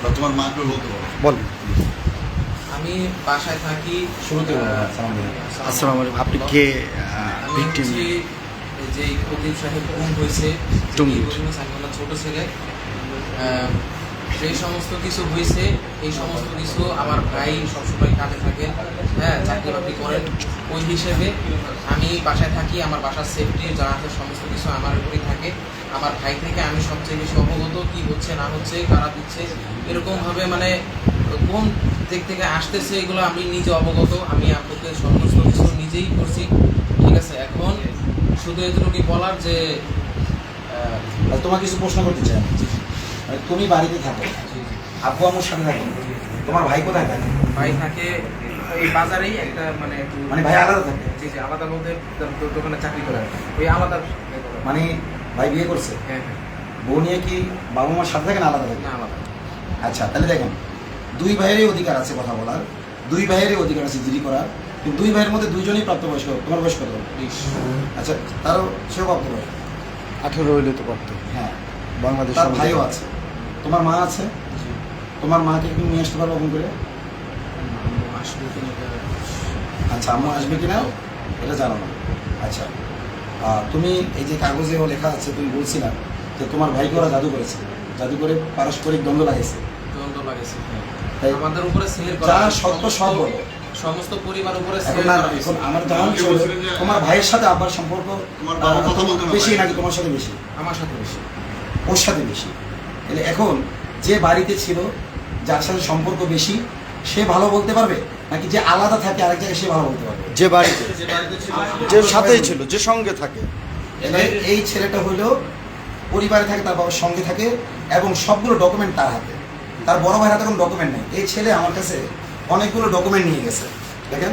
বা তোমার মাকে বলতে পারো। বল। আমি বাসায় থাকি। শুরুতে আসসালামু আলাইকুম। আপনি কে ভিকটিম? যে খতিব সাহেব খুন হয়েছে, টঙ্গী। আমার ছোট ছেলে, যে সমস্ত কিছু হয়েছে এই সমস্ত কিছু আমার ভাই সবসময় কাজে থাকেন, হ্যাঁ, চাকরি বাকরি করেন। ওই হিসেবে আমি বাসায় থাকি, আমার বাসার সেফটি যা আছে সমস্ত কিছু আমার উপরেই থাকে। আমার ভাই থেকে আমি সবচেয়ে বেশি অবগত কি হচ্ছে না হচ্ছে, কারা দিচ্ছে, এরকমভাবে মানে কোন দিক থেকে আসতেছে এগুলো আমি নিজে অবগত। আমি আপনাকে সমস্ত কিছু নিজেই করছি, ঠিক আছে। এখন শুধু এতটুকু বলার যে তোমার কিছু প্রশ্ন করতে চাই। তুমি বাড়িতে থাকো, আব্বু আম্মুর সাথে থাকো, তোমার ভাই কোথায় থাকে? ভাই থাকে এই বাজারেই একটা মানে ভাই আলাদা থাকে? জি জি, আলাদা বলতে দোকানে চাকরি করে, ওই আলাদা। মানে ভাই বিয়ে করছে? হ্যাঁ হ্যাঁ। বউ নিয়ে কি বাবা মার সাথে থাকে না আলাদা থাকে? না, আলাদা। আচ্ছা, তাহলে দেখেন, দুই ভাইয়েরই অধিকার আছে কথা বলার, দুই ভাইয়েরই অধিকার আছে জিডি করার, কিন্তু দুই ভাইয়ের মধ্যে দুইজনই প্রাপ্তবয়স্ক। তোমার বয়স কত? 20। আচ্ছা, তারও সেও প্রাপ্তবয়স্ক? 18 হইলে তো পারতো। হ্যাঁ, বাংলাদেশ তার ভাইও আছে, তোমার মা আছে, জি। তোমার মাকে একটু নিয়ে আসতে পারবো ফোন করে? আম্মু আসবে কিনা এটা। আচ্ছা, আম্মু আসবে কিনা এটা জানো না? আচ্ছা, তুমি এই যে কাগজে লেখা আছে, তুমি বলছিলা যে তোমার ভাইকে ওরা জাদু করেছে, জাদু করে পারস্পরিক দ্বন্দ্ব লাগাইছে, দ্বন্দ্ব লাগেছে, হ্যাঁ। তাই আমাদের উপরে সেল যা করা, সত্য সব বলো। সমস্ত পরিবার উপরে এখন সেল না, করা এখন হয়েছে। আমার জানা ছিল তোমার ভাইয়ের সাথে আব্বার সম্পর্ক তোমার বাবা কথা বলতে না বেশি পারে। নাকি তোমার সাথে বেশি? আমার সাথে বেশি। ওর সাথে বেশি। তাহলে এখন যে বাড়িতে ছিল, যার সাথে সম্পর্ক বেশি, সে ভালো বলতে পারবে, নাকি যে আলাদা থাকে আরেক জায়গায় সে ভালো বলতে পারবে? যে বাড়িতে, যে বাড়িতে ছিল যে সাথেই ছিল, যে সঙ্গে থাকে। এবার এই ছেলেটা হইলো পরিবারে থাকে, তার বাবার সঙ্গে থাকে, এবং সবগুলো ডকুমেন্ট তার হাতে। তার বড় ভাইয়ের হাতে কোনো ডকুমেন্ট নেই। এই ছেলে আমার কাছে অনেকগুলো ডকুমেন্ট নিয়ে গেছে, দেখেন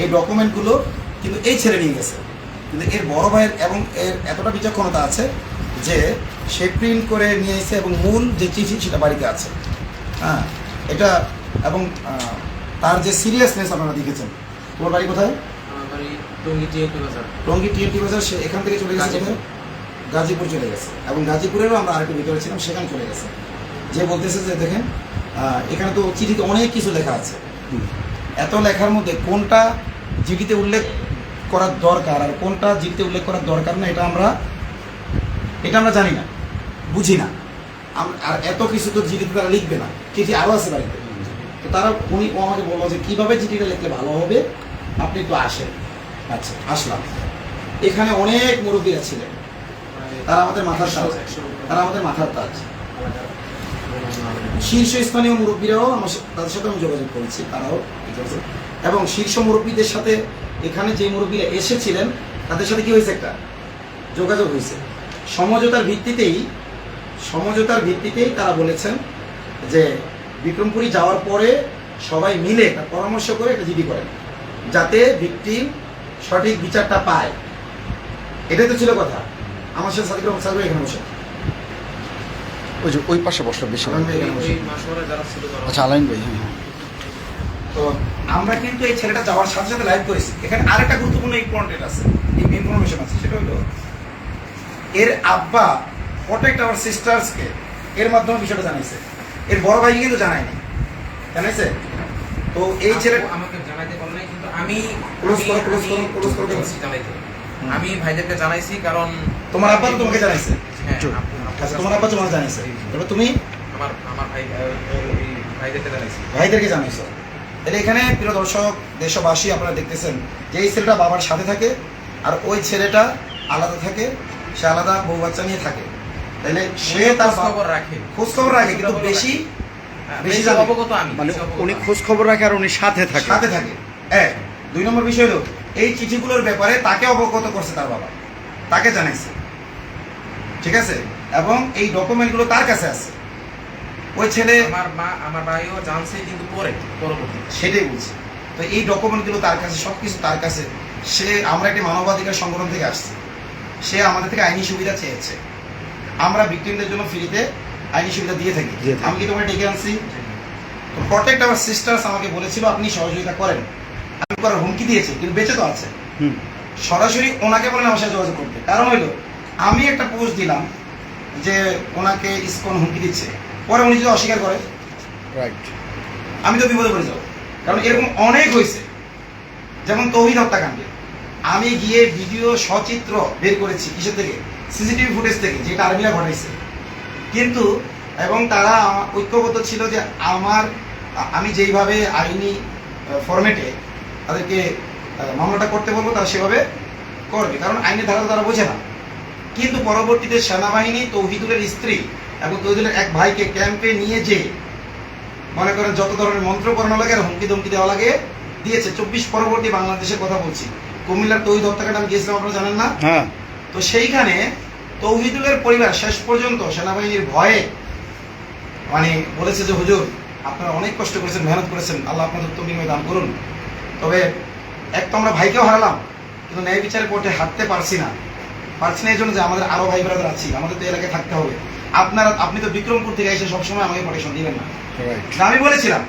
এই ডকুমেন্টগুলো কিন্তু এই ছেলে নিয়ে গেছে, কিন্তু এর বড় ভাইয়ের এবং এর এতটা বিচক্ষণতা আছে যে সে প্রিন্ট করে নিয়ে এসে, এবং মূল যে চিঠি সেটা বাড়িতে আছে। হ্যাঁ, এটা এবং তার যে সিরিয়াসনেস আপনারা দেখেছেন। তোমার বাড়ি কোথায়? আমার বাড়ি টঙ্গী টিএপি বাজার। টঙ্গী টিএনটি বাজার। সে এখান থেকে চলে গেছে গাজীপুর। কোথায়? গাজীপুর চলে গেছে, এবং গাজীপুরেরও আমরা আরেকটু ভিতরে ছিলাম, সেখানে চলে গেছে। যে বলতেছে যে দেখেন, এখানে তো চিঠিতে অনেক কিছু লেখা আছে, এত লেখার মধ্যে কোনটা চিঠিতে উল্লেখ করার দরকার আর কোনটা চিঠিতে উল্লেখ করার দরকার না, এটা আমরা জানি না, বুঝি না। আর এত কিছু তো চিঠিতে তারা লিখবে না, চিঠি আরও আছে বাড়িতে। তো ও আমাকে বললো যে কীভাবে চিঠিটা লিখলে ভালো হবে, আপনি তো আসেন। আচ্ছা, আসলাম। এখানে অনেক মুরব্বীরা ছিলেন, তারা আমাদের মাথার তাজ, শীর্ষস্থানীয় মুরব্বীরাও তাদের সাথে আমি যোগাযোগ করেছি, তারাও ঠিক আছে। এবং শীর্ষ মুরব্বীদের সাথে এখানে যে মুরব্বীরা এসেছিলেন তাদের সাথে কি হয়েছে, একটা যোগাযোগ হয়েছে। সমঝোতার ভিত্তিতেই তারা বলেছেন যে বিক্রমপুরী যাওয়ার পরে সবাই মিলে একটা পরামর্শ করে একটা জিডি করেন, যাতে ভিকটিম সঠিক বিচারটা পায়। এটাই তো ছিল কথা। আমার সাথে সাদিক রহমান সাহেব এখানে বসে। ওই যে ওই পাশে বসলো বেশি। এই মাসওয়ারা যারা ছিল তারা। আচ্ছা, আলাইন ভাই। হ্যাঁ, তো আমরা কিন্তু এই ছেলেটা যাওয়ার সাথে সাথে লাইভ করেছি। এখানে আরেকটা গুরুত্বপূর্ণ ইম্পর্টেন্ট আছে, ইনফরমেশন আছে, সেটা হলো এর আব্বা প্রোটেক্ট আওয়ার সিস্টার্সকে এর মাধ্যমে বিষয়টা জানাইছে। এর বড় ভাইকে কিন্তু জানায়নি, জানাইছে। তো এই ছেলে আমাকে জানাইতে বলে নাই, কিন্তু আমি Close করো। জানাইতে আমি ভাইদেরকে জানাইছি, কারণ তোমার আব্বা তো তোমাকে জানাইছে। হ্যাঁ, আচ্ছা, তোমার আব্বা তোমাকে জানাইছে, এবার তুমি আমার ভাই ভাইদেরকে জানাইছি। ভাইদেরকে জানাইছো। তাহলে এখানে প্রিয় দর্শক, দেশবাসী, আপনারা দেখতেছেন যে এই ছেলেটা বাবার সাথে থাকে, আর ওই ছেলেটা আলাদা থাকে, সে আলাদা বউ বাচ্চা নিয়ে থাকে। তাহলে সে তার খোঁজ খবর রাখে, কিন্তু বেশি জানে। অবগত আমি, মানে বেশি অবগত উনি আমি। খোঁজ খবর রাখে আর উনি সাথে থাকে। এক, 2 নম্বর বিষয় হলো এই চিঠিগুলোর ব্যাপারে তাকে অবগত করছে তার বাবা, তাকে জানাইছে, ঠিক আছে। এবং এই ডকুমেন্টগুলো তার কাছে আছে। ওই ছেলে আমার ভাইও জানছে, কিন্তু পরবর্তী সেটাই বলছে। তো এই ডকুমেন্টগুলো তার কাছে, সবকিছু তার কাছে। আমরা একটি মানবাধিকার সংগঠন থেকে আসছি, সে আমাদের থেকে আইনি সুবিধা চেয়েছে। আমরা ভিকটিমদের জন্য ফ্রিতে আইনি সুবিধা দিয়ে থাকি। আমি কি তোমাকে ডেকে আনছি? তো প্রোটেক্ট আওয়ার সিস্টার্স আমাকে বলেছিল আপনি সহযোগিতা করেন, আমি করার হুমকি দিয়েছি, কিন্তু বেঁচে তো আছে। সরাসরি ওনাকে বলেন আমার সাথে যোগাযোগ করতে। কারণ হইলো আমি একটা পোস্ট দিলাম যে ওনাকে ইসকন হুমকি দিচ্ছে, পরে উনি যদি অস্বীকার করে রাইট। আমি তো বিপদে পড়ে যাবো, কারণ এরকম অনেক হয়েছে। যেমন তৌহিদ হত্যাকাণ্ডে আমি গিয়ে ভিডিও সচিত্র বের করেছি, কিসের থেকে? সিসিটিভি ফুটেজ থেকে, যেটা আর্মিরা ঘটাইছে। কিন্তু এবং তারা ঐক্যবদ্ধ ছিল যে আমি যেইভাবে আইনি ফরম্যাটে তাদেরকে মামলাটা করতে বলবো তারা সেভাবে করবে, কারণ আইনের ধারা তারা বোঝে না। কিন্তু পরবর্তীতে সেনাবাহিনী তৌহিদুলের স্ত্রী এবং তৌহিদুলের এক ভাইকে ক্যাম্পে নিয়ে যেয়ে মনে করেন যত ধরনের মন্ত্র পড়ানো লাগে আর হুমকি ধমকি দেওয়া লাগে দিয়েছে। 24 পরবর্তী বাংলাদেশের কথা বলছি, কুমিল্লার তৌহিদ হত্যাকাণ্ড আমি গিয়েছিলাম, আপনারা জানেন না? হ্যাঁ। তো সেইখানে তৌহিদুলের পরিবার শেষ পর্যন্ত সেনাবাহিনীর ভয়ে মানে বলেছে যে হুজুর আপনারা অনেক কষ্ট করেছেন, মেহনত করেছেন, আল্লাহ আপনাদের উত্তম বিনিময় দান করুন। তবে এক তো আমরা ভাইকেও হারালাম, কিন্তু ন্যায় বিচারের কোর্টে হাঁটতে পারছি না এই জন্য যে আমাদের আরো ভাই ব্রাদার আছি, আমাদের তো এলাকায় থাকতে হবে। আপনি তো বিক্রমপুর থেকে এসে সবসময় আমাকে প্রোটেকশন দিবেন না। আমি বলেছিলাম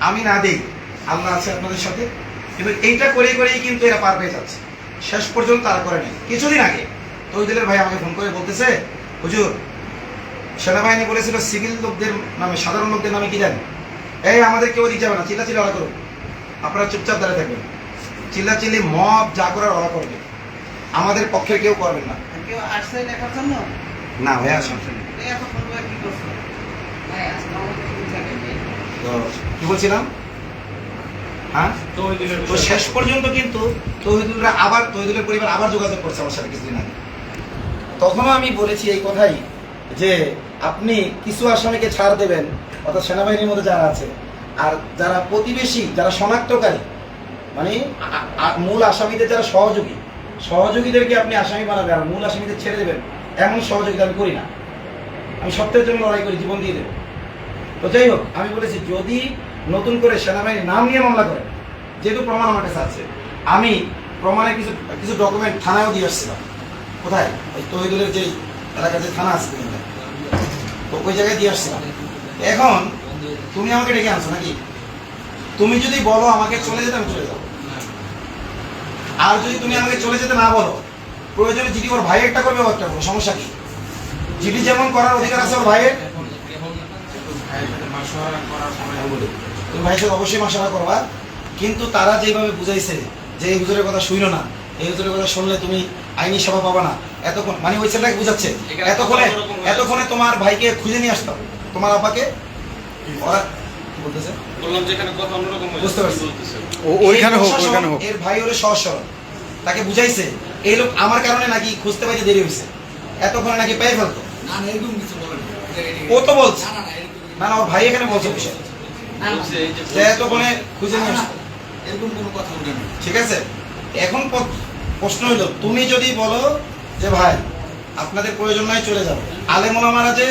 আমি না দেই, আল্লাহ আছে আপনাদের সাথে। কিন্তু এইটা করেই কিন্তু এরা পার পেয়ে যাচ্ছে, শেষ পর্যন্ত তারা করে নেই। কিছুদিন আগে তৌহিদুলের ভাই আমাকে ফোন করে বলতেছে, হুজুর সেনাবাহিনী বলেছিল সিভিল লোকদের নামে, সাধারণ লোকদের নামে কি দেন, এই আমাদের কেউ দিতে যাবে না, চিল্লাচিল্লি ওরা করুন, আপনারা চুপচাপ দাঁড়িয়ে থাকবেন, চিল্লাচিল্লি মব যা করার ওরা করবে, আমাদের পক্ষের কেউ করবেন না। কেউ আসছে দেখার জন্য? না ভাইয়া আসেন। এই এতক্ষণ ধরে কি করছো? ভাই, আজকে আমাদের কিছু জায়গায় নেই। তো কি বলছিলাম? হ্যাঁ, তো শেষ পর্যন্ত কিন্তু তৌহিদুলের পরিবার আবার যোগাযোগ করছে আমার সাথে কিছুদিন আগে। তখনও আমি বলেছি এই কথাই যে আপনি কিছু আসামিকে ছাড় দেবেন, অর্থাৎ সেনাবাহিনীর মধ্যে যারা আছে, আর যারা প্রতিবেশী, যারা শনাক্তকারী, মানে মূল আসামিদের যারা সহযোগীদেরকে আপনি আসামি বানাবেন আর মূল আসামিদের ছেড়ে দেবেন, এমন সহযোগিতা আমি করি না। আমি সত্যের জন্য লড়াই করি, জীবন দিয়ে দেব। তো যাই হোক, আমি বলেছি যদি নতুন করে সেনাবাহিনীর নাম নিয়ে মামলা করেন, যেহেতু প্রমাণ আমার কাছে আছে, আমি প্রমাণে কিছু ডকুমেন্ট থানায়ও দিয়ে আসছিলাম। কোথায়? ওই তৌহিদুলের যে এলাকার যে থানা আছে, তো ওই জায়গায় দিয়ে আসছিলাম। এখন তুমি আমাকে ডেকে আনছো নাকি? তুমি যদি বলো আমাকে চলে যেতে, আমি চলে যাবো। আর যদি তুমি আমাকে চলে যেতে না বলো, প্রয়োজনে জিডি ওর ভাই একটা করবে, একটা করবো, সমস্যা কি? জিডি যেমন করার অধিকার আছে ওর ভাইয়ের, তুমি ভাইয়ের সাথে অবশ্যই মাসারা করবা। কিন্তু তারা যেভাবে বুঝাইছে যে এই হুজুরের কথা শুইলো না, এই হুজুরের কথা শুনলে তুমি আইনি সেবা পাবা না, এতক্ষণ মানে ওই ছেলেটাকে বুঝাচ্ছে, এতক্ষণে তোমার ভাইকে খুঁজে নিয়ে আসতাম, তোমার আপাকে। ওরা কি বলতেছে? বুঝতে পারছি, ওইখানে হোক। এর ভাই হলে সহজ সরল, তাকে বুঝাইছে এই লোক আমার কারণে নাকি খুঁজতে পাইতে দেরি হয়েছে, এতক্ষণে নাকি পেয়ে ফেলতো। ও তো বলছে না, ওর ভাই এখানে বলছে বিষয় এতক্ষণে খুঁজে নিয়ে আসতো, এরকম কোনো কথা বলে না। ঠিক আছে। এখন প্রশ্ন হইল, তুমি যদি বলো যে ভাই আপনাদের প্রয়োজন নয় চলে যাবো, আলেম ওলামারা যে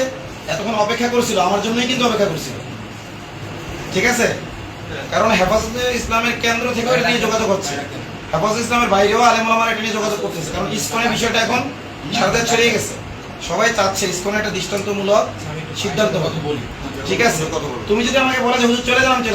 এতক্ষণ অপেক্ষা করছিল আমার জন্যই কিন্তু অপেক্ষা করছিল, ঠিক আছে। কারণ হেফাজতে ইসলামের কেন্দ্র থেকে এটা নিয়ে যোগাযোগ হচ্ছে, হেফাজতে ইসলামের বাইরেও আলেম ওলামারা এটা নিয়ে যোগাযোগ করতেছে, কারণ ইসকনের বিষয়টা এখন সারা ছড়িয়ে গেছে, সবাই চাচ্ছে ইসকনের একটা দৃষ্টান্তমূলক সিদ্ধান্ত হবে, ঠিক আছে। তুমি যদি আমাকে বলো যে হুজুর চলে যান, চলে